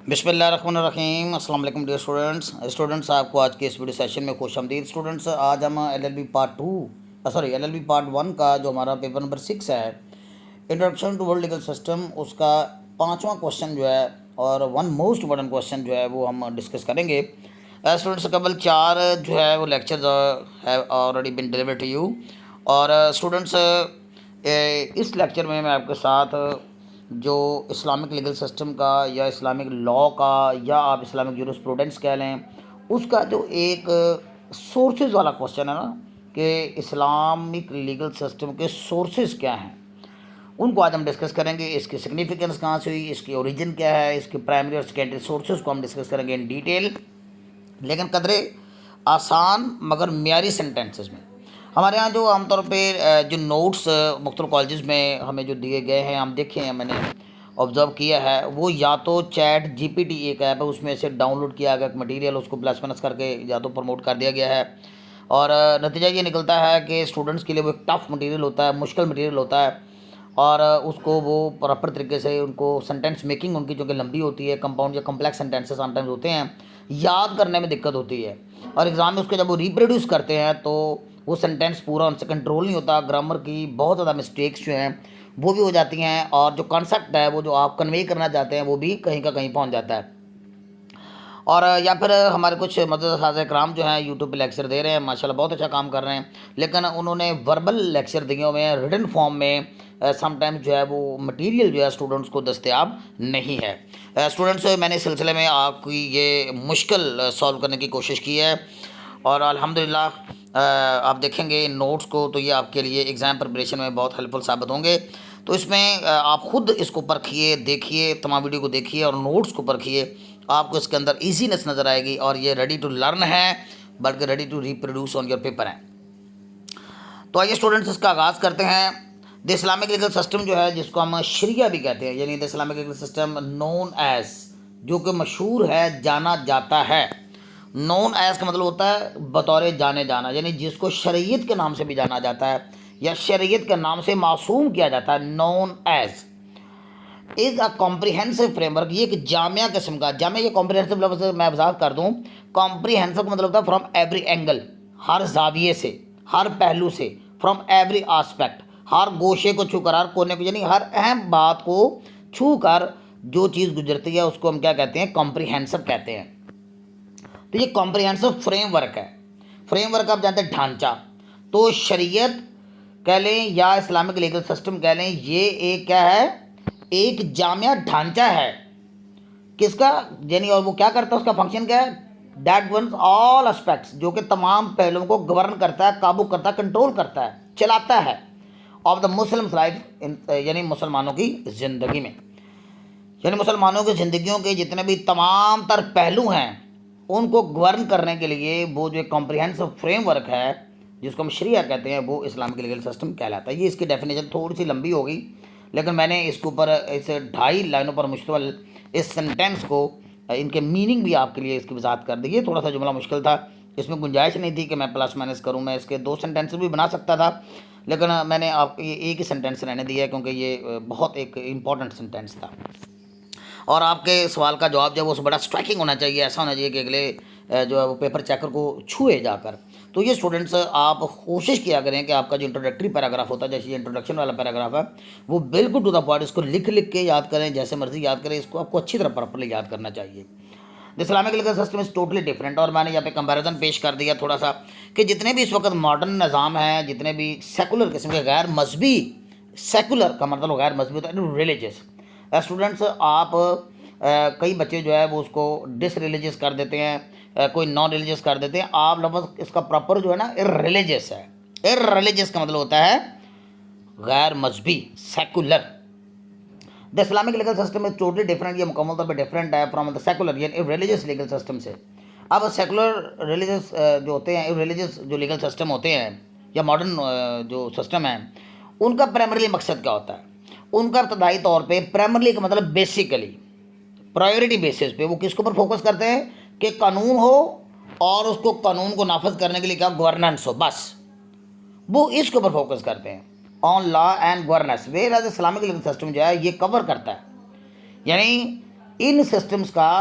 بسم اللہ الرحمن الرحیم۔ السلام علیکم ڈیئر اسٹوڈنٹس آپ کو آج کے اس ویڈیو سیشن میں خوش آمدید۔ اسٹوڈنٹس آج ہم ایل ایل بی پارٹ 1 کا جو ہمارا پیپر نمبر 6 ہے، introduction to world legal system, اس کا 5واں کوشچن جو ہے اور ون موسٹ امپورٹنٹ کوشچن جو ہے وہ ہم ڈسکس کریں گے۔ اسٹوڈنٹس قبل 4 جو ہے وہ lectures have already been delivered to you, اور اسٹوڈنٹس اس لیکچر میں آپ کے ساتھ جو اسلامک لیگل سسٹم کا یا اسلامک لاء کا یا آپ اسلامک جورسپروڈنس کہہ لیں، اس کا جو ایک سورسز والا کوشچن ہے نا کہ اسلامک لیگل سسٹم کے سورسز کیا ہیں، ان کو آج ہم ڈسکس کریں گے۔ اس کی سگنیفیکنس کہاں سے ہوئی، اس کی اوریجن کیا ہے، اس کی پرائمری اور سیکنڈری سورسز کو ہم ڈسکس کریں گے ان ڈیٹیل، لیکن قدرے آسان مگر معیاری سینٹینسز میں۔ ہمارے یہاں جو عام طور پہ جو نوٹس مختلف کالجز میں ہمیں جو دیے گئے ہیں، ہم دیکھے ہیں، میں نے آبزرو کیا ہے، وہ یا تو چیٹ جی پی ٹی ایک ایپ ہے، اس میں سے ڈاؤن لوڈ کیا گیا مٹیریل، اس کو پلس مائنس کر کے یا تو پروموٹ کر دیا گیا ہے، اور نتیجہ یہ نکلتا ہے کہ اسٹوڈنٹس کے لیے وہ ایک ٹف مٹیریل ہوتا ہے، مشکل مٹیریل ہوتا ہے، اور اس کو وہ پراپر طریقے سے ان کو سینٹینس میکنگ ان کی جو کہ لمبی ہوتی ہے، کمپاؤنڈ یا کمپلیکس سینٹینسز سم ٹائمز ہوتے ہیں، یاد کرنے میں دقت ہوتی ہے، اور ایگزام میں اس کے جب وہ ریپروڈیوس کرتے ہیں تو وہ سینٹینس پورا ان سے کنٹرول نہیں ہوتا، گرامر کی بہت زیادہ مسٹیکس جو ہیں وہ بھی ہو جاتی ہیں، اور جو کانسیپٹ ہے وہ جو آپ کنوے کرنا چاہتے ہیں وہ بھی کہیں کا کہیں پہنچ جاتا ہے۔ اور یا پھر ہمارے کچھ مدرسہ اساتذہ کرام جو ہیں یوٹیوب پہ لیکچر دے رہے ہیں، ماشاءاللہ بہت اچھا کام کر رہے ہیں، لیکن انہوں نے وربل لیکچر دیے ہوئے ہیں، ریٹن فارم میں سم ٹائم جو ہے وہ مٹیریل جو ہے اسٹوڈنٹس کو دستیاب نہیں ہے۔ اسٹوڈنٹس میں نے اس سلسلے میں آپ کی یہ مشکل سالو کرنے کی کوشش کی ہے، اور الحمدللہ آپ دیکھیں گے ان نوٹس کو تو یہ آپ کے لیے ایگزام پریپریشن میں بہت ہیلپ فل ثابت ہوں گے۔ تو اس میں آپ خود اس کو پرکھیے، دیکھیے، تمام ویڈیو کو دیکھیے اور نوٹس کو پرکھیے، آپ کو اس کے اندر ایزینس نظر آئے گی، اور یہ ریڈی ٹو لرن ہے بلکہ ready to reproduce on your paper ہیں۔ تو آئیے اسٹوڈنٹس اس کا آغاز کرتے ہیں۔ دی اسلامک لیگل سسٹم جو ہے، جس کو ہم شریعہ بھی کہتے ہیں، یعنی the Islamic legal system known as, جو کہ مشہور ہے، جانا جاتا ہے۔ نون ایز کا مطلب ہوتا ہے بطور جانے جانا، یعنی جس کو شریعت کے نام سے بھی جانا جاتا ہے یا شریعت کے نام سے معصوم کیا جاتا ہے، known as is a comprehensive framework. یہ ایک جامعہ قسم کا، جامعہ یہ کمپریہنسو لفظ میں وضاحت کر دوں، کمپریہنسو کا مطلب ہوتا ہے فرام ایوری اینگل، ہر زاویے سے، ہر پہلو سے، فرام ایوری آسپیکٹ، ہر گوشے کو چھو کر، ہر کونے کو، یعنی ہر اہم بات کو چھو کر جو چیز گزرتی ہے اس کو ہم کیا کہتے ہیں، کمپریہنسو کہتے ہیں۔ تو یہ کمپریہنسو فریم ورک ہے۔ فریم ورک آپ جانتے ہیں ڈھانچہ، تو شریعت کہہ لیں یا اسلامک لیگل سسٹم کہہ لیں، یہ ایک کیا ہے، ایک جامعہ ڈھانچہ ہے، کس کا، یعنی اور وہ کیا کرتا ہے، اس کا فنکشن کیا ہے، دیٹ گورنس آل اسپیکٹس، جو کہ تمام پہلوؤں کو گورن کرتا ہے، قابو کرتا ہے، کنٹرول کرتا ہے، چلاتا ہے، آف دا مسلم لائف، یعنی مسلمانوں کی زندگی میں، یعنی مسلمانوں کی زندگیوں کے جتنے بھی تمام تر پہلو ہیں ان کو گورن کرنے کے لیے وہ جو ایک کمپریہنسو فریم ورک ہے جس کو ہم شریعہ کہتے ہیں، وہ اسلامک لیگل سسٹم کہلاتا ہے۔ یہ اس کی ڈیفینیشن تھوڑی سی لمبی ہوگی، لیکن میں نے اس کے اوپر اس 2.5 لائنوں پر مشتمل اس سینٹینس کو، ان کے میننگ بھی آپ کے لیے اس کی وضاحت کر دی۔ یہ تھوڑا سا جملہ مشکل تھا، اس میں گنجائش نہیں تھی کہ میں پلس مائنس کروں، میں اس کے 2 سینٹینس بھی بنا سکتا تھا، لیکن میں نے آپ کو یہ ایک ہی سینٹینس رہنے دیا ہے کیونکہ یہ بہت ایک امپورٹنٹ سینٹینس تھا، اور آپ کے سوال کا جواب جو ہے وہ بڑا اسٹرائکنگ ہونا چاہیے، ایسا ہونا چاہیے کہ اگلے جو ہے وہ پیپر چیکر کو چھوئے جا کر۔ تو یہ اسٹوڈنٹس آپ کوشش کیا کریں کہ آپ کا جو انٹروڈکٹری پیراگراف ہوتا ہے، جیسے یہ انٹروڈکشن والا پیراگراف ہے، وہ بالکل ٹو دا پوائنٹ، اس کو لکھ کے یاد کریں، جیسے مرضی یاد کریں، اس کو آپ کو اچھی طرح پراپرلی یاد کرنا چاہیے۔ Islamic legal system is totally different, اور میں نے یہاں پہ کمپیریزن پیش کر دیا تھوڑا سا کہ جتنے بھی اس وقت ماڈرن نظام ہیں، جتنے بھی سیکولر قسم کے، غیر مذہبی، سیکولر کا مطلب غیر مذہبی ہوتا ہے، ریلیجس اسٹوڈنٹس، آپ کئی بچے جو ہے وہ اس کو ڈس ریلیجس کر دیتے ہیں، کوئی نان ریلیجس کر دیتے ہیں، آپ لفظ اس کا پراپر جو ہے نا ریلیجس ہے۔ ریلیجس کا مطلب ہوتا ہے غیر مذہبی، secular. The Islamic legal system is totally different, یہ مکمل طور پہ ڈفرینٹ ہے فرام دا سیکولر یعنی ریلیجس لیگل سسٹم سے۔ اب سیکولر ریلیجس جو ہوتے ہیں، ریلیجس جو لیگل سسٹم ہوتے ہیں یا ماڈرن جو سسٹم ہے، ان کا پرائمرلی مقصد کیا ہوتا ہے؟ ان کا ابتدائی طور پہ پرائمرلی کا مطلب بیسیکلی پرائیورٹی بیسس پہ وہ کس کے اوپر فوکس کرتے ہیں کہ قانون ہو، اور اس کو قانون کو نافذ کرنے کے لیے کیا، گورننس ہو، بس وہ اس کے اوپر فوکس کرتے ہیں، on law and governance. Whereas Islamic legal system جو ہے یہ کور کرتا ہے، یعنی ان سسٹمز کا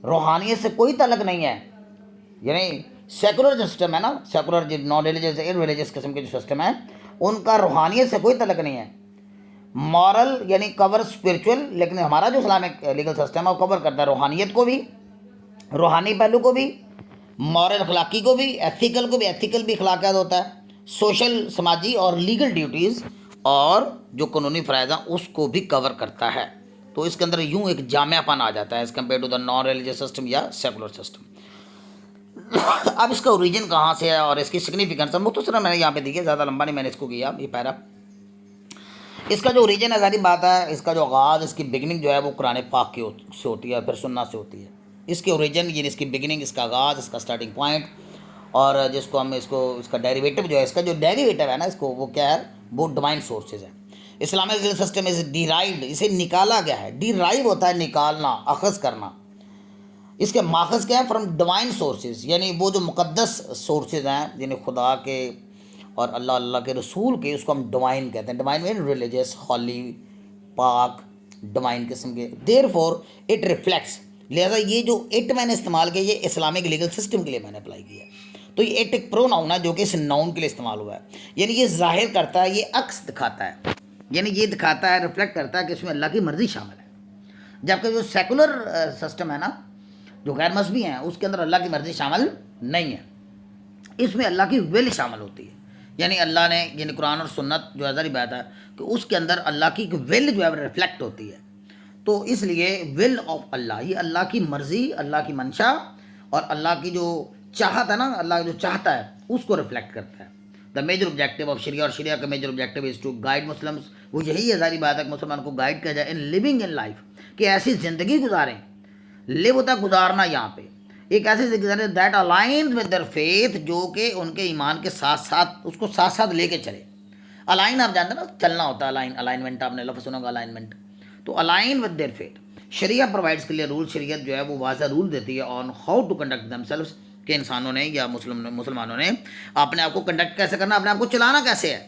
روحانیت سے کوئی تعلق نہیں ہے. یعنی سیکولر جو سسٹم ہے نا، سیکولر جو نان ریلیجیس ان ریلیجیس قسم کے جو سسٹم ہے، ان کا روحانیت سے کوئی تعلق نہیں ہے. مورل یعنی کور اسپرچول، لیکن ہمارا جو اسلامک لیگل سسٹم ہے وہ کور کرتا ہے روحانیت کو بھی، روحانی پہلو کو بھی، مورل اخلاقی کو بھی، ایتھیکل کو بھی. ایتھیکل بھی اخلاقیات ہوتا ہے، سوشل سماجی اور لیگل ڈیوٹیز اور جو قانونی فرائض ہیں اس کو بھی کور کرتا ہے. تو اس کے اندر یوں ایک جامع پن آ جاتا ہے as compare to the non religious system یا سیکولر سسٹم. اب اس کا اوریجن کہاں سے ہے اور اس کی سگنیفیکنس مختصر میں نے یہاں پہ دی ہے، زیادہ لمبا نہیں میں نے اس کو کیا یہ پیرا. اس کا جو اوریجن ہے ظاہری بات ہے، اس کا جو آغاز، اس کی بگننگ جو ہے وہ قرآن پاک کی سے ہوتی ہے اور پھر سنت سے ہوتی ہے. اس کے اوریجن یعنی اس کی بگننگ، اس کا آغاز، اس کا سٹارٹنگ پوائنٹ، اور جس کو ہم اس کا ڈیریویٹو جو ہے، اس کا جو ڈیریویٹو ہے نا اس کو، وہ کیا ہے، وہ ڈومائن سورسز ہے. Islamic legal system is derived, اسے نکالا گیا ہے. ڈیرائیو ہوتا ہے نکالنا، اخذ کرنا. اس کے ماخذ کیا ہے؟ فرام ڈوائن سورسز، یعنی وہ جو مقدس سورسز ہیں، یعنی خدا کے اور اللہ کے رسول کے، اس کو ہم ڈوائن کہتے ہیں. ڈوائن مین ریلیجیس، ہولی، پاک، ڈوائن قسم کے. دیر فور اٹ ریفلیکٹس، لہٰذا یہ جو اٹ میں نے استعمال کیا یہ اسلامک لیگل سسٹم کے لیے میں نے اپلائی کیا ہے. تو یہ اٹ ایک پرو ناؤن ہے جو کہ اس ناؤن کے لیے استعمال ہوا ہے. یعنی یہ ظاہر کرتا ہے، یہ عکس دکھاتا ہے، یعنی یہ دکھاتا ہے، ریفلیکٹ کرتا ہے کہ اس میں اللہ کی مرضی شامل ہے. جبکہ جو سیکولر سسٹم ہے نا، جو غیر مذہبی ہیں، اس کے اندر اللہ کی مرضی شامل نہیں ہے. اس میں اللہ کی ول شامل ہوتی ہے. یعنی اللہ نے، یعنی قرآن اور سنت جو ظاہری بات ہے کہ اس کے اندر اللہ کی ایک ول جو ہے ریفلیکٹ ہوتی ہے. تو اس لیے ول آف اللہ، یہ اللہ کی مرضی، اللہ کی منشا اور اللہ کی جو چاہت ہے نا، اللہ جو چاہتا ہے اس کو ریفلیکٹ کرتا ہے. The major objective of sharia, اور شریعہ کا major objective is to guide Muslims. وہ یہی ہے ظاہری بات ہے کہ مسلمان کو گائیڈ کیا جائے ان لیونگ ان لائف، کہ ایسی زندگی گزاریں. لیو ہوتا ہے گزارنا، یہاں پہ ایک ایسی زندگی گزاریں that aligned with their faith, جو کہ ان کے ایمان کے ساتھ ساتھ اس کو ساتھ ساتھ لے کے چلے. الائن آپ جانتے ہیں نا، چلنا ہوتا ہے الائنمنٹ، آپ نے لفظ سنا ہوگا الائنمنٹ. تو align with their faith. Sharia provides clear rule, شریعت جو ہے وہ واضح رول دیتی ہے on how to conduct themselves, کہ انسانوں نے یا مسلمانوں نے اپنے آپ کو کنڈکٹ کیسے کرنا، اپنے آپ کو چلانا کیسے ہے.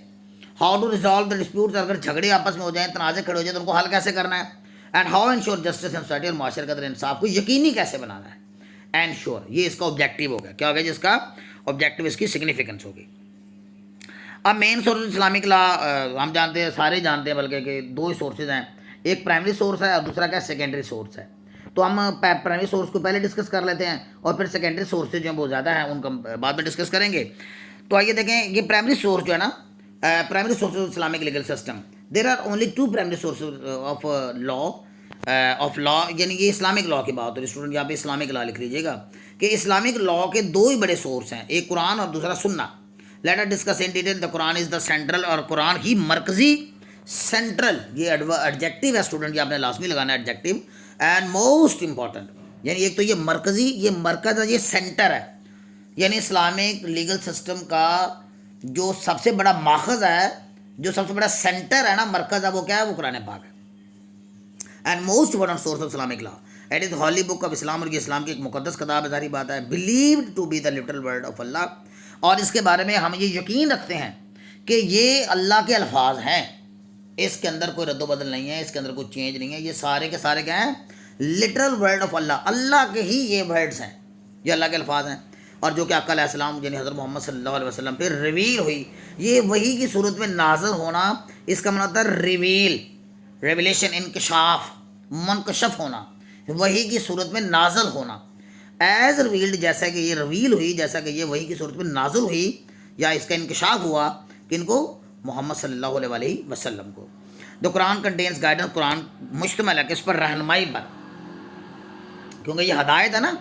How to resolve the disputes, اگر جھگڑے آپس میں ہو جائیں، تنازع کھڑے ہو جائیں تو ان کو حل کیسے کرنا ہے. And how ensure justice in society, اور معاشرے کے اندر انصاف کو یقینی کیسے بنانا ہے. اینڈ شور، یہ اس کا آبجیکٹیو ہو گیا. کیا ہو گیا جس کا آبجیکٹیو، اس کی سگنیفیکنس ہوگی. اب مین سورس اسلامک لا ہم جانتے ہیں، سارے جانتے ہیں بلکہ، کہ دو ہی سورسز ہیں. ایک پرائمری سورس ہے اور دوسرا کیا سیکنڈری سورس ہے. تو ہم پرائمری سورس کو پہلے ڈسکس کر لیتے ہیں اور پھر سیکنڈری سورسز جو ہیں وہ زیادہ ہیں ان کو بعد میں ڈسکس کریں گے. تو آئیے دیکھیں، یہ پرائمری سورس جو ہے نا، primary sources Islamic legal system, there are only two primary sources of law, یعنی یہ اسلامک لا کی بات ہو رہی ہے. اسٹوڈنٹ یہاں پہ اسلامک لا لکھ لیجیے گا کہ اسلامک لا کے دو ہی بڑے سورس ہیں، ایک قرآن اور دوسرا سنت. Let us discuss in detail. The Quran is the central, اور قرآن ہی مرکزی، سینٹرل، یہ ایڈجیکٹیو ہے اسٹوڈنٹ، یہ آپ نے لازمی لگانا ہے ایڈجیکٹیو. اینڈ موسٹ امپورٹنٹ، یعنی ایک تو یہ مرکزی، یہ مرکز ہے، یہ سینٹر ہے. یعنی اسلامک لیگل سسٹم کا جو سب سے بڑا ماخذ ہے، جو سب سے بڑا سینٹر ہے نا، مرکز ہے، وہ کیا ہے؟ وہ قرآن پاک ہے. And most important source of Islamic law, it is holy book of Islam, اور یہ اسلام کی ایک مقدس کتاب ہے. ظاہری بات ہے، believed to be the little word of Allah, اور اس کے بارے میں ہم یہ یقین رکھتے ہیں کہ یہ اللہ کے الفاظ ہیں. اس کے اندر کوئی رد و بدل نہیں ہے، اس کے اندر کوئی چینج نہیں ہے. یہ سارے کے سارے کیا ہیں؟ لٹرل ورڈ آف اللہ، اللہ کے ہی یہ ورڈز ہیں، یہ اللہ کے الفاظ ہیں. اور جو کہ آقا علیہ السلام یعنی حضرت محمد صلی اللہ علیہ وسلم پہ ریویل ہوئی. یہ وحی کی صورت میں نازل ہونا، اس کا مطلب ہوتا ہے ریویل، ریویلیشن، انکشاف، منکشف ہونا، وحی کی صورت میں نازل ہونا. ایز ریویلڈ، جیسا کہ یہ ریویل ہوئی، جیسا کہ یہ وحی کی صورت میں نازل ہوئی یا اس کا انکشاف ہوا، کن کو؟ محمد صلی اللہ علیہ وسلم کو. دا قرآن کنٹینس گائیڈنس، قرآن مشتمل ہے کس پر؟ رہنمائی پر، کیونکہ یہ ہدایت ہے نا.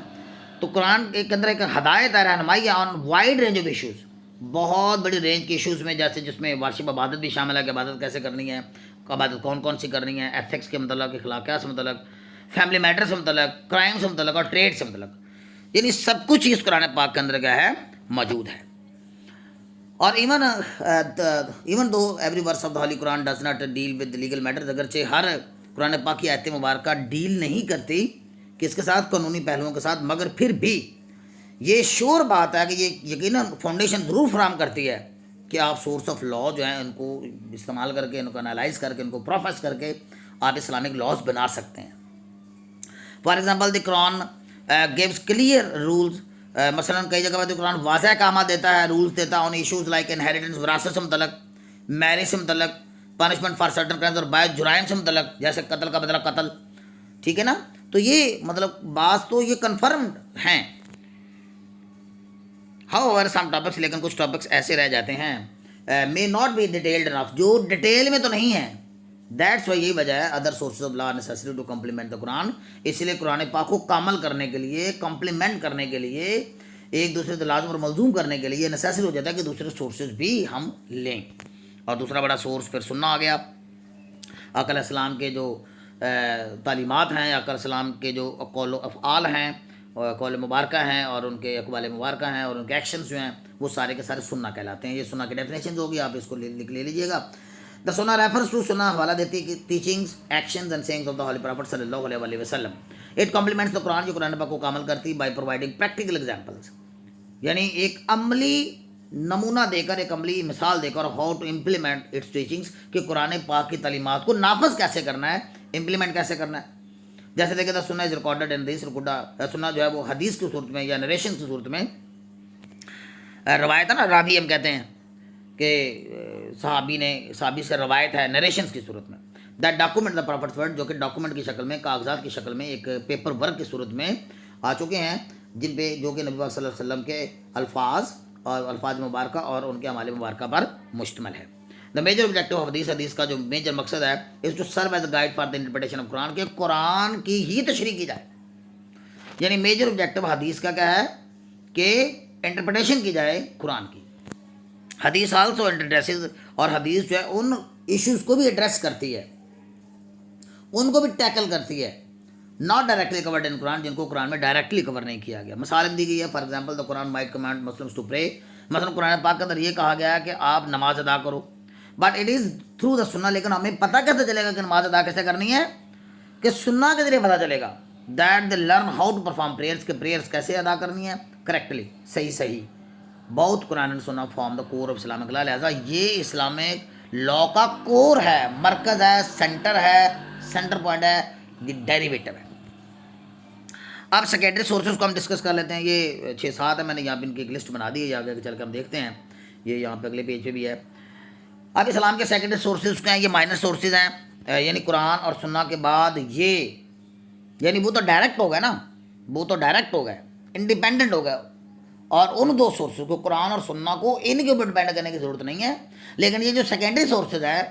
تو قرآن کے اندر ایک ہدایت ہے، رہنمائی ہے آن وائڈ رینج آف ایشوز، بہت بڑی رینج کے ایشوز میں، جیسے جس میں واجب عبادت بھی شامل ہے کہ عبادت کیسے کرنی ہے، عبادت کون کون سی کرنی ہے، ایتھکس کے متعلق، اخلاقیات سے متعلق، فیملی میٹر سے متعلق، کرائم سے متعلق اور ٹریڈ سے متعلق. یعنی سب کچھ اس قرآن پاک کے اندر کیا ہے؟ موجود ہے. اور even though every verse of the holy Quran does not deal with legal matters, اگرچہ ہر قرآن پاک کی آیت مبارکہ ڈیل نہیں کرتی کس کے ساتھ؟ قانونی پہلوؤں کے ساتھ، مگر پھر بھی یہ شور بات ہے کہ یہ یقیناً فاؤنڈیشن ضرور فراہم کرتی ہے کہ آپ سورس آف لا جو ہیں ان کو استعمال کر کے، ان کو انالائز کر کے، ان کو پروفیس کر کے آپ اسلامک لاز بنا سکتے ہیں. For example the Quran gives clear rules, مثلاً کئی جگہ پر قرآن واضح احکامات دیتا ہے، رولز دیتا ہے آن ایشوز لائک انہیریٹنس، وراثت سے متعلق، میرج سے متعلق، پنشمنٹ فار سرٹن کرائمز اور باعث جرائم سے متعلق، جیسے قتل کا بدلہ قتل، ٹھیک ہے نا. تو یہ مطلب بعض تو یہ کنفرمڈ ہیں. ہاؤ اوور سم ٹاپکس، لیکن کچھ ٹاپکس ایسے رہ جاتے ہیں مے ناٹ بی ڈیٹیلڈ انف، جو ڈیٹیل میں تو نہیں ہے. دیٹس وائی، یہی وجہ ہے other sources of law necessary to complement the Quran, اس لیے قرآن پاک کو کامل کرنے کے لیے، کمپلیمنٹ کرنے کے لیے، ایک دوسرے سے لازم اور ملزوم کرنے کے لیے نیسیسری ہو جاتا ہے کہ دوسرے سورسز بھی ہم لیں. اور دوسرا بڑا سورس پھر سننا آ گیا. آقا علیہ السلام کے جو تعلیمات ہیں، آقا علیہ السلام کے جو قول و افعال ہیں، قول مبارکہ ہیں، اور ان کے اقوال مبارکہ ہیں، اور ان کے ایکشنز جو ہیں، وہ سارے کے سارے سننا کہلاتے ہیں. یہ سننا کی ڈیفینیشن ہوگی، آپ اس کو لکھ لے لیجیے گا. دا سننا ریفرز ٹو، سننا حوالہ دیتی ہے کہ teachings, actions and sayings of the holy prophet صلی اللہ علیہ وسلم. اٹ کمپلیمنٹس دا قرآن، جو قرآن پاک کو کامل کرتی بائی پرووائڈنگ پریکٹیکل ایگزامپلس، یعنی ایک عملی نمونہ دے کر، ایک عملی مثال دے کر، how to implement its teachings, کہ قرآن پاک کی تعلیمات کو نافذ کیسے کرنا ہے، امپلیمنٹ کیسے کرنا ہے. جیسے دیکھیں سننا از ریکارڈڈ ان حدیث، سننا جو ہے وہ حدیث کی صورت میں یا نریشن کی صورت میں، روایت ہے نا، راوی ہم کہتے ہیں کہ صحابی سے روایت ہے نریشنس کی صورت میں. That document the prophet's word, جو کہ ڈاکومنٹ کی شکل میں، کاغذات کی شکل میں، ایک پیپر ورک کی صورت میں آ چکے ہیں، جن پہ جو کہ نبی پاک صلی اللہ علیہ وسلم کے الفاظ اور الفاظ مبارکہ اور ان کے اعمال مبارکہ پر مشتمل ہے. دا میجر آبجیکٹو آف حدیث کا جو میجر مقصد ہے is to serve as a guide for the interpretation of Quran, کہ قرآن کی ہی تشریح کی جائے. یعنی میجر آبجیکٹو حدیث کا کیا ہے کہ انٹرپریٹیشن کی جائے قرآن کی. حدیث آلسو ایڈریسز، اور حدیث جو ہے ان ایشوز کو بھی ایڈریس کرتی ہے، ان کو بھی ٹیکل کرتی ہے. ناٹ ڈائریکٹلی کورڈ ان قرآن، جن کو قرآن میں ڈائریکٹلی کور نہیں کیا گیا. مثال دی گئی ہے، for example the Quran might command Muslims to pray, مثلا قرآن پاک کے اندر یہ کہا گیا ہے کہ آپ نماز ادا کرو، but it is through the سنہ. لیکن ہمیں پتہ کیسے چلے گا کہ نماز ادا کیسے کرنی ہے؟ کہ سنہ کے ذریعے پتہ چلے گا. That they learn how to perform prayers, کہ پریئرس کیسے ادا کرنی ہے کریکٹلی، صحیح. بہت Quran and Sunnah form the core of Islamic law, لہٰذا یہ اسلامک لا کا کور ہے، مرکز ہے، سینٹر ہے، سینٹر پوائنٹ ہے، ڈیریویٹو ہے. اب سیکنڈری سورسز کو ہم ڈسکس کر لیتے ہیں. یہ 6-7 ہے، میں نے یہاں پہ ان کی ایک لسٹ بنا دی ہے، آگے چل کے ہم دیکھتے ہیں. یہ یہاں پہ اگلے پیج پہ بھی ہے. اب اسلام کے سیکنڈری سورسز کیا ہیں؟ یہ مائنر سورسز ہیں، یعنی قرآن اور سنہ کے بعد یہ، یعنی وہ تو ڈائریکٹ ہو گئے نا، وہ تو ڈائریکٹ ہو گئے، انڈیپینڈنٹ ہو گئے. اور ان دو سورسز کو، قرآن اور سنہ کو، ان کے اوپر ڈپینڈ کرنے کی ضرورت نہیں ہے. لیکن یہ جو سیکنڈری سورسز ہیں،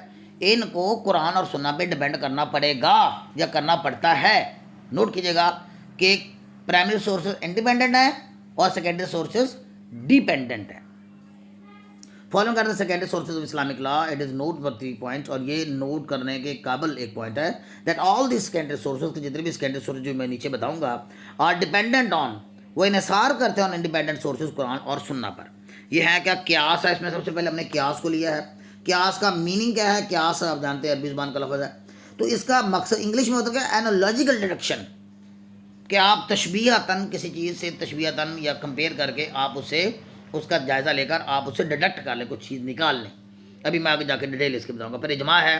ان کو قرآن اور سنہ پہ ڈپینڈ کرنا پڑے گا یا کرنا پڑتا ہے. نوٹ کیجیے گا کہ پرائمری سورسز انڈیپینڈنٹ ہیں اور سیکنڈری سورسز ڈیپینڈنٹ ہیں. Following are the secondary sources of Islamic law, it is noteworthy point, اور یہ نوٹ کرنے کے قابل ایک پوائنٹ ہے that all the secondary sources, جتنے بھی سیکنڈری سورسز جو میں نیچے بتاؤں گا، آر ڈیپینڈنٹ آن، وہ انحصار کرتے ہیں آن انڈیپینڈنٹ سورسز قرآن اور سنہ پر. یہ ہے کیا؟ قیاس ہے. اس میں سب سے پہلے ہم نے قیاس کو لیا ہے. قیاس کا میننگ کیا ہے؟ قیاس آپ جانتے ہیں عربی زبان کا لفظ ہے، تو اس کا مقصد انگلش میں ہوتا ہے اینالوجیکل ڈیڈکشن، کہ آپ تشبیہتاً کسی چیز سے، تشبیہتاً یا کمپیئر کر کے آپ اسے، اس کا جائزہ لے کر آپ اسے ڈیڈکٹ کر لیں، کچھ چیز نکال لیں. ابھی میں آگے جا کے ڈیٹیل اس کی بتاؤں گا. پھر اجماع ہے،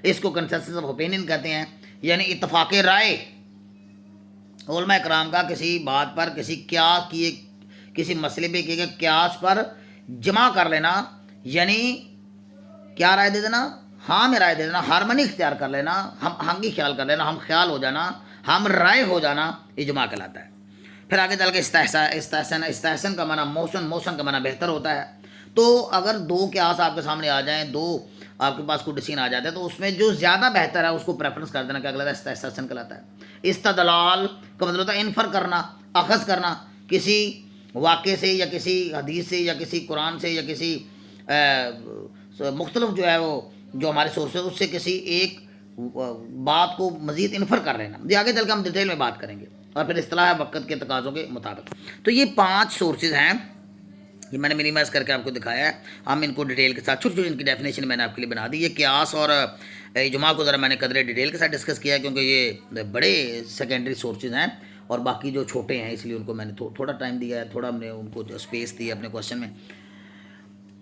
اس کو کنسنسس آف اوپینین کہتے ہیں، یعنی اتفاق رائے علماء کرام کا کسی بات پر، کسی قیاس کی، کسی مسئلے پہ کیے گئے قیاس پر جمع کر لینا، یعنی کیا رائے دے دینا؟ ہاں میں رائے دے دینا، ہارمنی اختیار کر لینا، ہم کی خیال کر لینا، ہم خیال ہو جانا، ہم رائے ہو جانا، اجماع کہلاتا ہے. پھر آگے چل کے استحسن کا معنی موسن کا معنی بہتر ہوتا ہے. تو اگر دو قیاس آپ کے سامنے آ جائیں، دو آپ کے پاس کوئی ڈیسیژن آ جاتا ہے، تو اس میں جو زیادہ بہتر ہے اس کو پریفرنس کر دینا، کیا کہلاتا ہے؟ استحسن کہلاتا ہے. استدلال کا مطلب ہوتا ہے انفر کرنا، اخذ کرنا، کسی واقعے سے یا کسی حدیث سے یا کسی قرآن سے یا کسی مختلف جو ہے وہ جو ہمارے سورس ہے، اس سے کسی ایک بات کو مزید انفر کر لینا. یہ آگے چل کے ہم ڈیٹیل میں بات کریں گے. اور پھر اصطلاح وقت کے تقاضوں کے مطابق. تو یہ 5 سورسز ہیں، یہ میں نے منیمائز کر کے آپ کو دکھایا ہے. ہم ان کو ڈیٹیل کے ساتھ، چھوٹی چھوٹی ان کی ڈیفینیشن میں نے آپ کے لیے بنا دی. یہ قیاس اور اجماع کو ذرا میں نے قدرے ڈیٹیل کے ساتھ ڈسکس کیا ہے، کیونکہ یہ بڑے سیکنڈری سورسز ہیں اور باقی جو چھوٹے ہیں، اس لیے ان کو میں نے تھوڑا ٹائم دیا ہے، تھوڑا ہم نے ان کو اسپیس دی ہے اپنے کوشچن میں.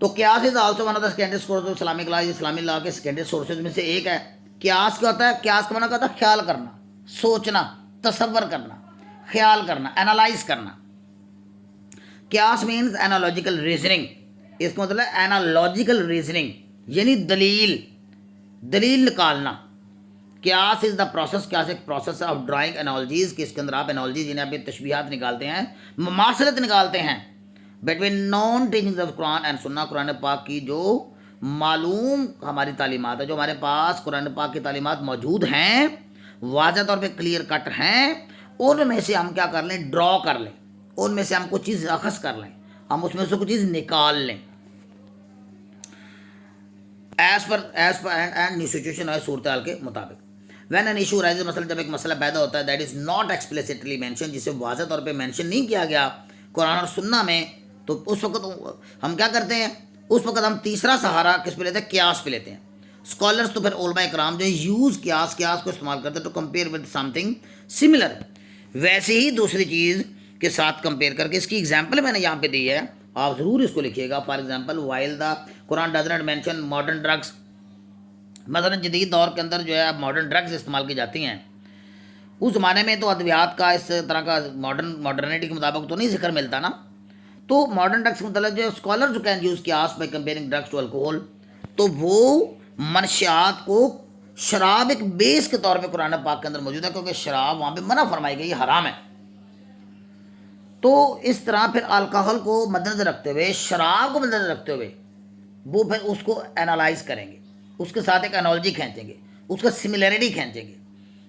تو قیاس is also one of the secondary sources of Islamic لا، اسلامی لا کے سیکنڈری سورسز میں سے ایک ہے. قیاس کیا ہوتا ہے؟ قیاس کا معنی کیا ہوتا ہے؟ خیال کرنا، سوچنا. تصور کرنا، خیال کرنا، انالائز کرنا. قیاس مینز اینالوجیکل ریزننگ. اس کا مطلب ہے اینالوجیکل ریزننگ یعنی دلیل نکالنا. قیاس از دا پروسیس، قیاس ایک پروسیس آف ڈرائنگ انالوجیز، کہ اس کے اندر آپ انالوجیز یعنی آپ تشبیہات نکالتے ہیں، مماثلت نکالتے ہیں between known teachings of Quran and sunnah, قرآن پاک کی جو معلوم ہماری تعلیمات ہے، جو ہمارے پاس قرآن پاک کی تعلیمات موجود ہیں، واضح طور پہ کلیئر کٹ ہیں، ان میں سے ہم کیا کر لیں، ڈرا کر لیں، ان میں سے ہم کچھ چیز اخذ کر لیں، ہم اس میں سے کچھ چیز نکال لیں as per and new situation ہے، صورتحال کے مطابق. وین این ایشو رائز، مثلا جب ایک مسئلہ پیدا ہوتا ہے that is not explicitly mention, جسے واضح طور پہ مینشن نہیں کیا گیا قرآن اور سنہ میں، تو اس وقت ہم کیا کرتے ہیں، اس وقت ہم تیسرا سہارا کس پہ لیتے ہیں، قیاس پہ لیتے ہیں. اسکالرس تو پھر علماء کرام جو یوز قیاس کو استعمال کرتے ہیں to compare with something similar, ویسے ہی دوسری چیز کے ساتھ کمپیئر کر کے. اس کی ایگزامپل میں نے یہاں پہ دی ہے، آپ ضرور اس کو لکھیے گا. For example while the Quran does not mention modern drugs, مثلا جدید دور کے اندر جو ہے اب ماڈرن ڈرگز استعمال کی جاتی ہیں، اس زمانے میں تو ادویات کا اس طرح کا ماڈرنٹی کے مطابق تو نہیں ذکر ملتا نا. تو ماڈرن ڈرگس کا مطلب جو اسکالر جو کین یوز قیاس by comparing drugs to alcohol, تو وہ منشیات کو شراب ایک بیس کے طور پہ قرآن پاک کے اندر موجود ہے، کیونکہ شراب وہاں پہ منع فرمائی گئی، حرام ہے. تو اس طرح پھر الکوہل کو مد نظر رکھتے ہوئے، شراب کو مد نظر رکھتے ہوئے وہ پھر اس کو انالائز کریں گے، اس کے ساتھ ایک انالوجی کھینچیں گے، اس کا سملیرٹی کھینچیں گے.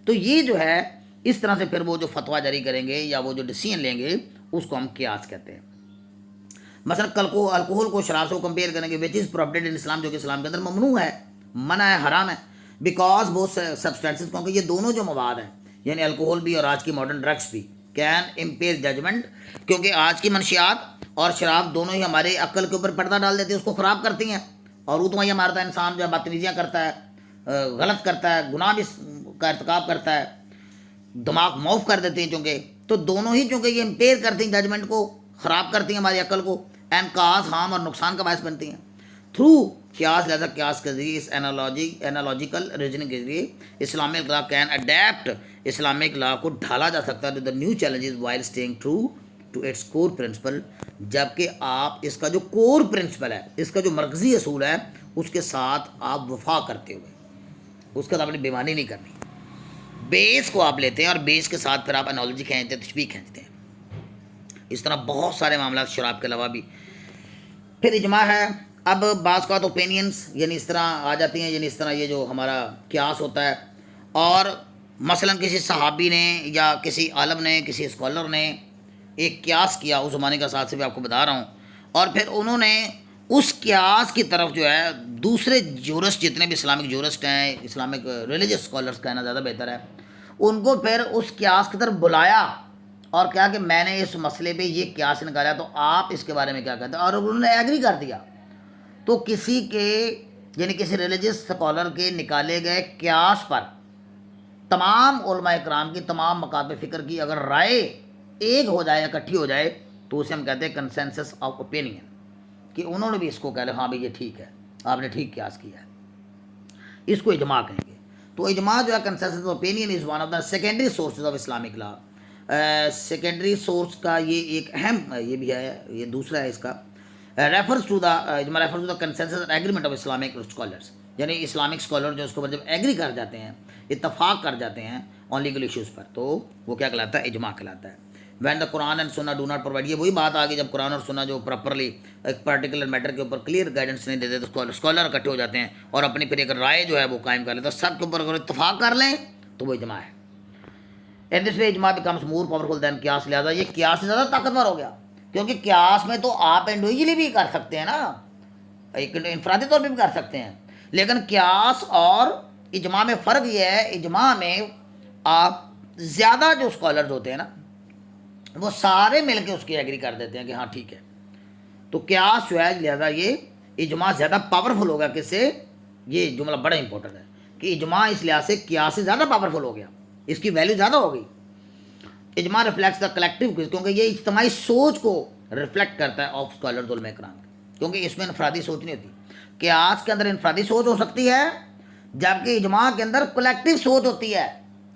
تو یہ جو ہے اس طرح سے پھر وہ جو فتویٰ جاری کریں گے یا وہ جو ڈیسیژن لیں گے اس کو ہم قیاس کہتے ہیں. مثلا الکوہل کو شراب سے کمپیئر کریں گے وچ از پروہیبٹڈ ان اسلام، جو کہ اسلام کے اندر ممنوع ہے، منع ہے، حرام ہے. بیکاز بہت سبسٹینسز، کیونکہ یہ دونوں جو مواد ہیں یعنی الکوہل بھی اور آج کی ماڈرن ڈرگس بھی، کین امپیئر ججمنٹ، کیونکہ آج کی منشیات اور شراب دونوں ہی ہمارے عقل کے اوپر پردہ ڈال دیتی ہیں، اس کو خراب کرتی ہیں، اور اتوائیاں مارتا ہے انسان، جو ہے بدتمیزیاں کرتا ہے، غلط کرتا ہے، گناہ بھی کا ارتکاب کرتا ہے، دماغ معاف کر دیتے ہیں. چونکہ تو دونوں ہی چونکہ یہ امپیئر کرتی ہیں ججمنٹ کو، خراب کرتی ہیں ہماری عقل کو، اینڈ کاز ہارم اور نقصان کا باعث بنتی ہیں. تھرو قیاس، لہٰذا قیاس کے ذریعے، اس اینالوجیکل ریزننگ کے ذریعے Islamic law can adapt, Islamic law کو ڈھالا جا سکتا ہے to the new challenges while staying true to its core principle, جبکہ آپ اس کا جو کور پرنسپل ہے، اس کا جو مرکزی اصول ہے، اس کے ساتھ آپ وفا کرتے ہوئے، اس کے ساتھ اپنی بےمانی نہیں کرنی. بیس کو آپ لیتے ہیں اور بیس کے ساتھ پھر آپ انالوجی کھینچتے ہیں، تشبیہ کھینچتے ہیں. اس طرح بہت سارے معاملات شراب کے علاوہ بھی. پھر اجماع ہے. اب بعض کا تو اوپینینس یعنی اس طرح آ جاتی ہیں، یعنی اس طرح یہ جو ہمارا قیاس ہوتا ہے، اور مثلا کسی صحابی نے یا کسی عالم نے، کسی اسکالر نے ایک قیاس کیا اس زمانے کا، ساتھ سے بھی آپ کو بتا رہا ہوں، اور پھر انہوں نے اس قیاس کی طرف جو ہے دوسرے جورسٹ، جتنے بھی اسلامک جورسٹ ہیں، اسلامک ریلیجس اسکالرس کہنا زیادہ بہتر ہے، ان کو پھر اس قیاس کی طرف بلایا اور کہا کہ میں نے اس مسئلے پہ یہ قیاس نکالا، تو آپ اس کے بارے میں کیا کہتے ہیں، اور انہوں نے ایگری کر دیا. تو کسی کے یعنی کسی ریلیجس اسکالر کے نکالے گئے قیاس پر تمام علماء کرام کی، تمام مکاتب فکر کی اگر رائے ایک ہو جائے، اکٹھی ہو جائے، تو اسے ہم کہتے ہیں کنسنسس آف اوپینین، کہ انہوں نے بھی اس کو کہہ لیا ہاں بھائی یہ ٹھیک ہے، آپ نے ٹھیک قیاس کیا ہے، اس کو اجماع کہیں گے. تو اجماع جو ہے consensus of opinion is one of the secondary sources of Islamic law. Secondary source کا یہ ایک اہم یہ بھی ہے، یہ دوسرا ہے اس کا. ریفرز ٹو دا اجماع refers to the consensus agreement of Islamic scholars, یعنی اسلامک اسکالر جو اس کے اوپر جب ایگری کر جاتے ہیں، اتفاق کر جاتے ہیں آن لیگل ایشوز پر، تو وہ کیا کہلاتا ہے، اجماع کہلاتا ہے. وین دا قرآن اینڈ سنہ ڈو ناٹ پرووائڈ، یہ وہی بات آ گئی جب قرآن اور سنہ جو پراپرلی ایک پرٹیکولر میٹر کے اوپر کلیئر گائیڈنس نہیں دیتے، تو اسکالر اکٹھے ہو جاتے ہیں اور اپنی پھر ایک رائے جو ہے وہ قائم کر لیتے ہیں، سب کے اوپر اگر اتفاق کر لیں تو وہ اجماع ہے. اینڈ دس وے اجماع بیکمس مور پاورفل دین قیاس، لہٰذا یہ قیاس سے زیادہ طاقتور ہو گیا، کیونکہ قیاس میں تو آپ انڈیویجلی بھی کر سکتے ہیں نا، ایک انفرادی طور پہ بھی کر سکتے ہیں، لیکن قیاس اور اجماع میں فرق یہ ہے، اجماع میں آپ زیادہ جو اسکالرز ہوتے ہیں نا وہ سارے مل کے اس کی ایگری کر دیتے ہیں کہ ہاں ٹھیک ہے. تو قیاس جو ہے لہٰذا یہ اجماع زیادہ پاورفل ہوگا. کس سے؟ یہ جملہ بڑا امپورٹنٹ ہے کہ اجماع اس لحاظ سے قیاس سے زیادہ پاورفل ہو گیا، اس کی ویلیو زیادہ ہو گئی. اجماع ریفلیکٹس دا کلیکٹیو، کیونکہ یہ اجتماعی سوچ کو ریفلیکٹ کرتا ہے آف اسکالرز علماء کرام، کیونکہ اس میں انفرادی سوچ نہیں ہوتی. قیاس کے اندر انفرادی سوچ ہو سکتی ہے، جبکہ اجماع کے اندر کلیکٹیو سوچ ہوتی ہے،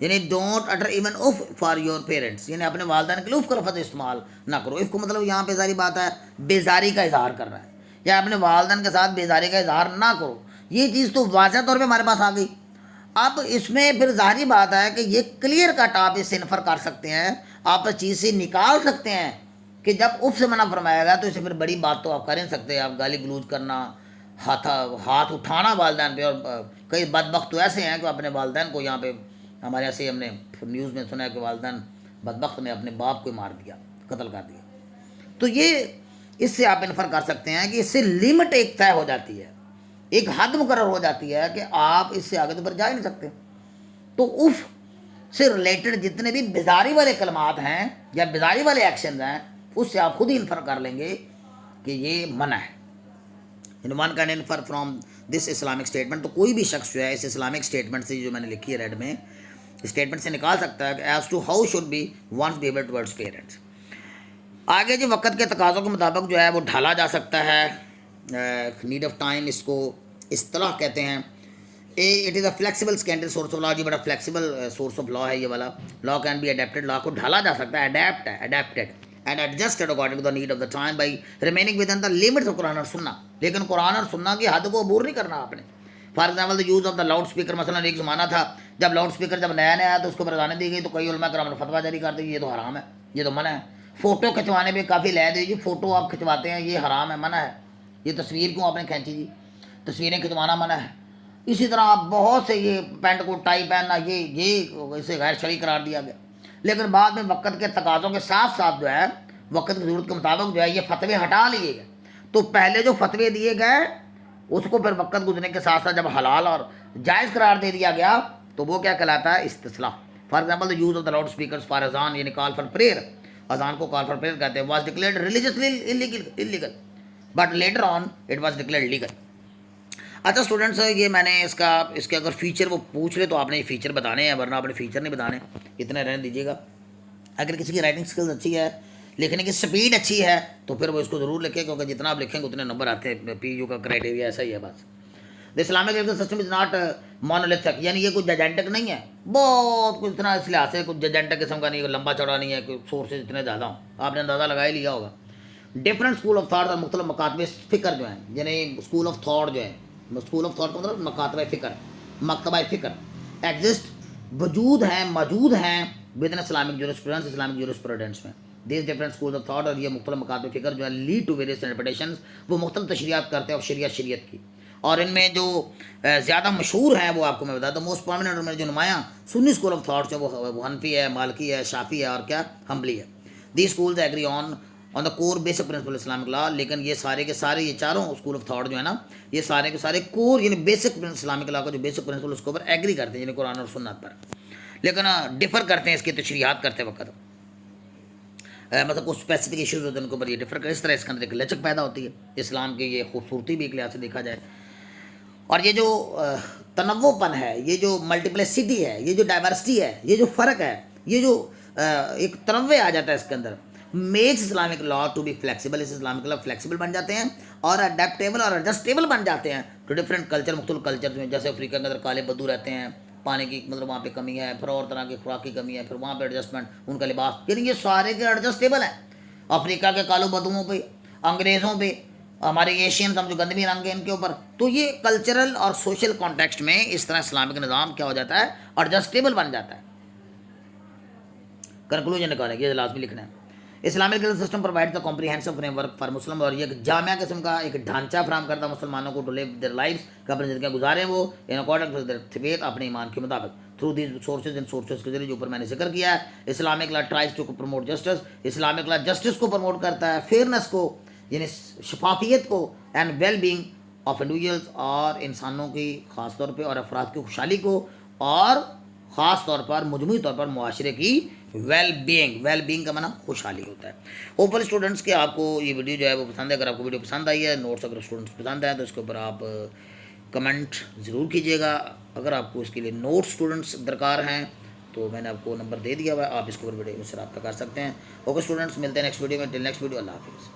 یعنی ڈونٹ اٹر ایون اف فار یور پیرنٹس، یعنی اپنے والدین کے لیے اف کا لفظ استعمال نہ کرو. اف کو مطلب یہاں پہ ظاہری بات ہے بیزاری کا اظہار کر رہا ہے، یا اپنے والدین کے ساتھ بیزاری کا اظہار نہ کرو. یہ چیز تو واضح طور پہ ہمارے پاس آ گئی. اب اس میں پھر ظاہری بات ہے کہ یہ کلیئر کٹ آپ اس سے انفر کر سکتے ہیں، آپ اس چیز سے نکال سکتے ہیں کہ جب اف سے منع فرمایا گیا تو اس سے پھر بڑی بات تو آپ کر نہیں سکتے. آپ گالی گلوچ کرنا، ہاتھ اٹھانا والدین پہ، اور کئی بدبخت تو ایسے ہیں کہ اپنے والدین کو، یہاں پہ ہمارے ایسے ہم نے نیوز میں سنا ہے کہ والدین بدبخت نے اپنے باپ کو مار دیا، قتل کر دیا. تو یہ اس سے آپ انفر کر سکتے ہیں کہ اس سے لمٹ ایک طے ہو جاتی ہے، ایک حد مقرر ہو جاتی ہے کہ آپ اس سے آگے تو پر جا ہی نہیں سکتے. تو اف سے ریلیٹڈ جتنے بھی بیزاری والے کلمات ہیں یا بیزاری والے ایکشنز ہیں، اس سے آپ خود ہی انفر کر لیں گے کہ یہ منع ہے. One can infer from this Islamic statement. تو کوئی بھی شخص جو ہے اس اسلامک اسٹیٹمنٹ سے، جو میں نے لکھی ہے ریڈ میں، اسٹیٹمنٹ سے نکال سکتا ہے کہ as to how should be one's behaviour towards parents. آگے جو وقت کے تقاضوں کے مطابق جو ہے وہ ڈھالا جا سکتا ہے. نیڈ آف ٹائم اس کو اصطلاح کہتے ہیں. It is a flexible secondary source of law. جی بڑا فلیکسیبل سورس آف لا ہے یہ والا. Law can be adapted, law کو ڈھالا جا سکتا ہے، اڈیپٹ ہے، adapted and adjusted according to the need of the time by remaining with in the limits of Quran اور سننا. لیکن قرآن اور سننا کی حد کو عبور نہیں کرنا آپ نے. For example the use of the loud speaker. مثلا ایک زمانہ تھا جب لاؤڈ اسپیکر جب نیا نیا آیا تو اس کو برزانے دی گئی، تو کئی علماء کرام نے فتویٰ جاری کر دی یہ تو حرام ہے، یہ تو منع ہے. فوٹو کھنچوانے پہ کافی لے دیجیے، فوٹو آپ کھنچواتے ہیں یہ حرام ہے، منع ہے. یہ تصویر کیوں آپ نے کھینچی جی، تصویریں کھنچوانا منع ہے. اسی طرح آپ بہت سے یہ پینٹ کو ٹائی پہننا، یہ اسے غیر شرعی قرار دیا گیا. لیکن بعد میں وقت کے تقاضوں کے ساتھ ساتھ جو ہے وقت کی ضرورت کے مطابق جو ہے یہ فتوے ہٹا لیے گئے. تو پہلے جو فتوے دیے گئے اس کو پھر وقت گزرنے کے ساتھ ساتھ جب حلال اور جائز قرار دے دیا گیا تو وہ کیا کہلاتا ہے؟ استصلاح. For example the use of the loud speakers for azan, یعنی کال فار پریئر. اذان کو کال فار پریئر کہتے ہیں. Was declared religiously illegal but later on it was declared legal. اچھا اسٹوڈنٹس، یہ میں نے اس کے اگر فیچر وہ پوچھ لے تو آپ نے یہ فیچر بتانے ہیں، ورنہ آپ نے فیچر نہیں بتانے. اتنے رہنے دیجیے گا. اگر کسی کی رائٹنگ سکلز اچھی ہے، لکھنے کی سپیڈ اچھی ہے، تو پھر وہ اس کو ضرور لکھے، کیونکہ جتنا آپ لکھیں گے اتنے نمبر آتے ہیں. پی یو کا کرائٹیریا ایسا ہی ہے بس. The Islamic legal system is not monolithic, یعنی یہ کوئی ججنٹک نہیں ہے، بہت کچھ اتنا اس لحاظ سے کچھ ججنٹک قسم کا نہیں ہے، لمبا چوڑا نہیں ہے، کوئی سورسز اتنے زیادہ ہوں. آپ نے اندازہ لگا ہی لیا ہوگا. ڈفرینٹ اسکول آف تھاٹ اور مختلف مکاتب فکر جو ہیں، یعنی اسکول آف تھاٹ جو ہے، اسکول آف تھاٹ کا مطلب مکاتبہ فکر، مکتبہ فکر ایگزسٹ، وجود ہیں، موجود ہیں within Islamic jurisprudence, Islamic jurisprudence میں. These different school of thought, اور یہ مختلف مکاتب فکر جو ہے لیڈ ٹو ویریس انٹرپریٹیشنز، وہ مختلف تشریحات کرتے ہیں اور شریعت کی. اور ان میں جو زیادہ مشہور ہیں وہ آپ کو میں بتاتا ہوں. موسٹ پرومیننٹ میں جو نمایاں سنی اسکول آف تھاٹس ہیں وہ حنفی ہے، مالکی ہے، شافعی ہے اور کیا حنبلی ہے. The schools agree on the core basic principle Islamic law. لیکن یہ سارے کے سارے یہ چاروں اسکول آف تھاٹ جو ہے نا، یہ سارے کے سارے کور یعنی بیسک اسلامک لا کا جو بیسک پرنسپل اس کے اوپر ایگری کرتے ہیں، یعنی قرآن اور سنت پر. لیکن ڈفر کرتے ہیں اس کی تشریحات کرتے وقت. مطلب کچھ اسپیسیفک ایشوز ہوتے ہیں ان کے اوپر یہ ڈفر کر. اس طرح اس کے اندر ایک لچک پیدا ہوتی ہے. اسلام کی یہ خوبصورتی بھی ایک لحاظ سے دیکھا جائے، اور یہ جو تنوع پن ہے، یہ جو ملٹیپلیسٹی ہے، یہ جو ڈائیورسٹی ہے، یہ جو فرق ہے، یہ جو ایک تنوع آ جاتا ہے اس کے اندر، makes Islamic law to be flexible. اس اسلامک لا فلیکسیبل بن جاتے ہیں اور اڈیپٹیبل اور ایڈجسٹیبل بن جاتے ہیں ٹو ڈفرینٹ کلچر، مختلف کلچر میں. جیسے افریقہ کے اندر کالے بدو رہتے ہیں، پانی کی مطلب وہاں پہ کمی ہے، پھر اور طرح کی خوراک کی کمی ہے، پھر وہاں پہ ایڈجسٹمنٹ، ان کا لباس، یعنی یہ سارے کے ایڈجسٹیبل ہیں. افریقہ کے کالو بدوؤں پہ، انگریزوں پہ، ہمارے ایشین ہم جو گندمی رنگ ہیں ان کے اوپر. تو یہ کلچرل اور سوشل کانٹیکسٹ میں اس طرح اسلامک نظام کیا ہو جاتا ہے؟ ایڈجسٹیبل بن جاتا ہے. کنکلوژن نکالیں گے، یہ لازمی لکھنا ہے. Islamic legal system provide the comprehensive frame work for Muslim, اور یہ ایک جامع قسم کا ایک ڈھانچہ فراہم کرتا ہے مسلمانوں کو ٹو لیو دیئر لائفس، کہ اپنی زندگیاں گزاریں وہ ان اکارڈنگ ٹو دیئر فیتھ، اپنے ایمان کے مطابق. تھرو دیز سورسز، ان سورسز کے ذریعے جو اوپر میں نے ذکر کیا ہے. Islamic law tries to promote justice, Islamic law justice کو پروموٹ کرتا ہے، فیئرنس کو یعنی شفافیت کو، and well being of individuals, اور انسانوں کی خاص طور پہ اور افراد کی خوشحالی کو، اور خاص طور پر مجموعی طور پر معاشرے کی ویل بینگ کا معنی خوشحالی ہوتا ہے. ہوپ اسٹوڈنٹس کہ آپ کو یہ ویڈیو جو ہے وہ پسند ہے. اگر آپ کو ویڈیو پسند آئی ہے، نوٹس اگر اسٹوڈنٹس پسند ہیں تو اس کے اوپر آپ کمنٹ ضرور کیجیے گا. اگر آپ کو اس کے لیے نوٹس اسٹوڈنٹس درکار ہیں تو میں نے آپ کو نمبر دے دیا ہوا ہے، آپ اس کے اوپر ویڈیو سے رابطہ کر سکتے ہیں. اوکے اسٹوڈنٹس، ملتے ہیں نیکسٹ ویڈیو میں. ٹل نیکسٹ ویڈیو، اللہ حافظ.